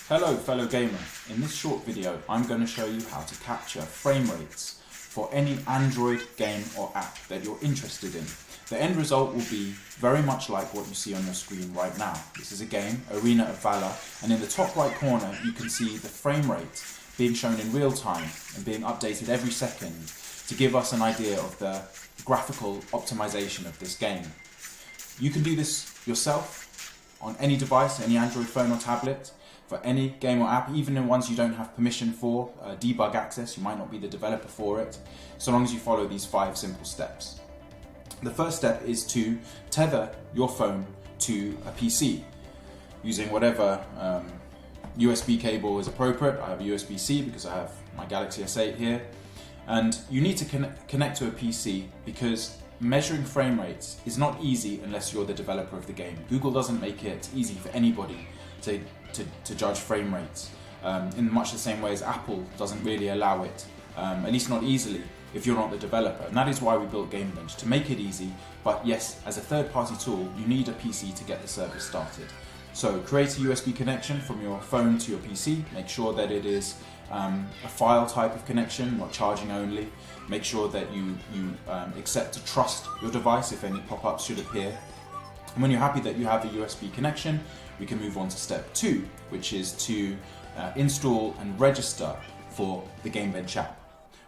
Hello fellow gamer, in this short video I'm going to show you how to capture frame rates for any Android game or app that you're interested in. The end result will be very much like what you see on your screen right now. This is a game, Arena of Valor, and in the top right corner you can see the frame rate being shown in real time and being updated every second to give us an idea of the graphical optimization of this game. You can do this yourself on any device, any Android phone or tablet, for any game or app, even in ones you don't have permission for, debug access, you might not be the developer for it, so long as you follow these 5 simple steps. The first step is to tether your phone to a PC using whatever USB cable is appropriate. I have a USB-C because I have my Galaxy S8 here, and you need to connect to a PC because measuring frame rates is not easy unless you're the developer of the game. Google doesn't make it easy for anybody to judge frame rates in much the same way as Apple doesn't really allow it, at least not easily if you're not the developer. And that is why we built GameBench, to make it easy, but yes, as a third-party tool you need a PC to get the service started. So create a USB connection from your phone to your PC, make sure that it is a file type of connection, not charging only. Make sure that you accept to trust your device if any pop-ups should appear. And when you're happy that you have a USB connection, we can move on to step 2, which is to install and register for the GameBench app.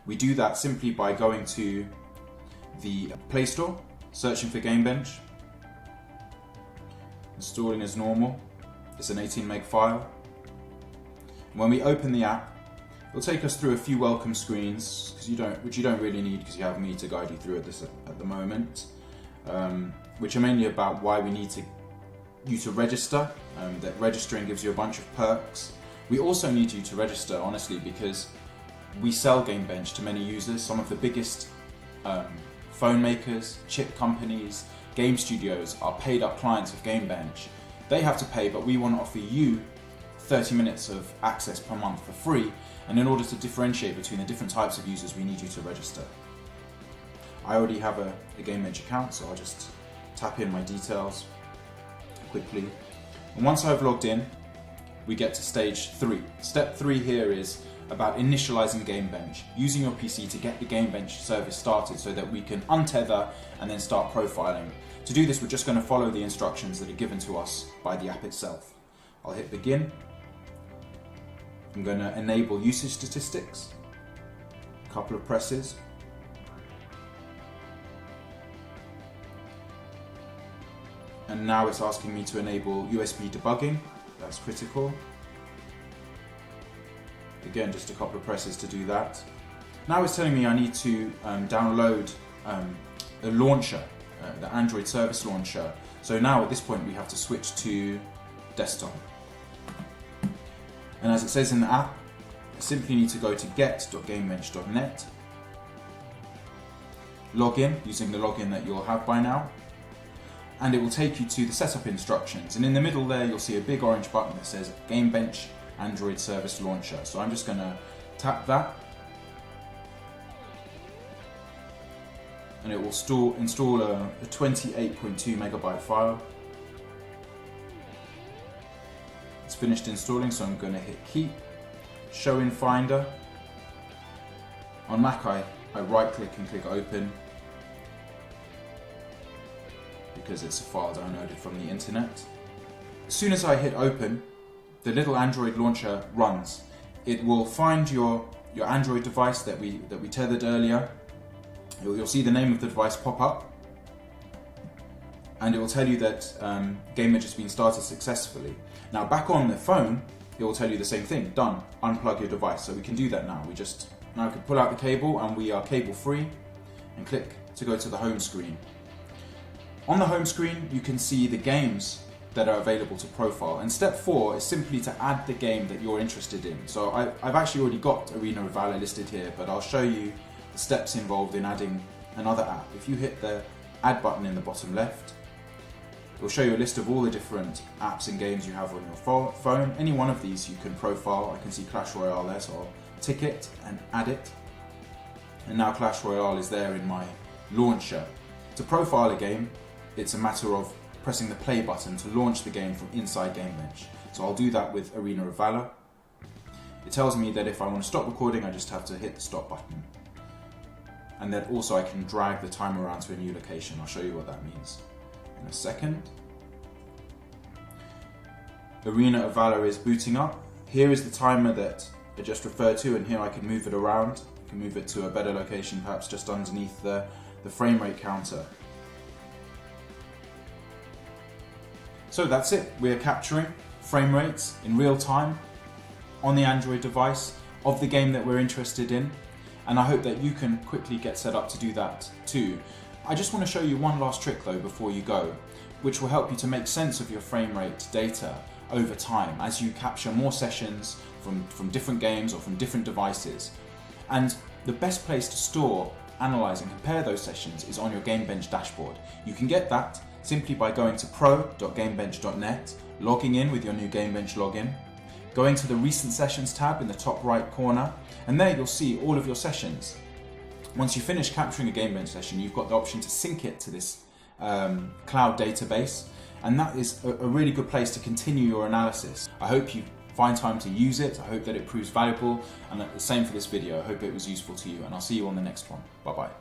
We do that simply by going to the Play Store, searching for GameBench, installing as normal. It's an 18 meg file. When we open the app, it'll take us through a few welcome screens, which you don't really need because you have me to guide you through at the moment, which are mainly about why we need you to register, that registering gives you a bunch of perks. We also need you to register, honestly, because we sell GameBench to many users. Some of the biggest phone makers, chip companies, game studios are paid up clients of GameBench. They have to pay, but we want to offer you 30 minutes of access per month for free, and in order to differentiate between the different types of users we need you to register. I already have a GameBench account, so I'll just tap in my details quickly, and once I've logged in we get to stage 3. Step 3 here is about initializing GameBench, using your PC to get the GameBench service started so that we can untether and then start profiling. To do this we're just going to follow the instructions that are given to us by the app itself. I'll hit begin. I'm going to enable usage statistics, a couple of presses. And now it's asking me to enable USB debugging, that's critical. Again, just a couple of presses to do that. Now it's telling me I need to download the launcher, the Android service launcher. So now at this point we have to switch to desktop. And as it says in the app, I simply need to go to get.gamebench.net, log in using the login that you'll have by now, and it will take you to the setup instructions. And in the middle there you'll see a big orange button that says GameBench Android Service Launcher. So I'm just going to tap that, and it will install a 28.2 megabyte file. It's finished installing, so I'm going to hit keep, show in Finder. On Mac I right click and click open because it's a file downloaded from the internet. As soon as I hit open, the little Android launcher runs. It will find your Android device that we tethered earlier. You'll see the name of the device pop up, and it will tell you that GameBench has been started successfully. Now back on the phone, it will tell you the same thing, done, unplug your device. So we can do that now. Now we can pull out the cable and we are cable free, and click to go to the home screen. On the home screen you can see the games that are available to profile, and step 4 is simply to add the game that you're interested in. So I've actually already got Arena of Valor listed here, but I'll show you the steps involved in adding another app. If you hit the add button in the bottom left, it will show you a list of all the different apps and games you have on your phone. Any one of these you can profile. I can see Clash Royale there, so I'll tick it and add it. And now Clash Royale is there in my launcher. To profile a game, it's a matter of pressing the play button to launch the game from inside GameBench. So I'll do that with Arena of Valor. It tells me that if I want to stop recording, I just have to hit the stop button. And then also I can drag the timer around to a new location. I'll show you what that means in a second. Arena of Valor is booting up. Here is the timer that I just referred to, and here I can move it around. I can move it to a better location, perhaps just underneath the frame rate counter. So that's it. We are capturing frame rates in real time on the Android device of the game that we're interested in, and I hope that you can quickly get set up to do that too. I just want to show you one last trick though before you go, which will help you to make sense of your frame rate data over time as you capture more sessions from different games or from different devices. And the best place to store, analyze and compare those sessions is on your GameBench dashboard. You can get that simply by going to pro.gamebench.net, logging in with your new GameBench login, going to the Recent Sessions tab in the top right corner, and there you'll see all of your sessions. Once you finish capturing a GameBench session, you've got the option to sync it to this cloud database, and that is a really good place to continue your analysis. I hope you find time to use it. I hope that it proves valuable, and the same for this video. I hope it was useful to you, and I'll see you on the next one. Bye bye.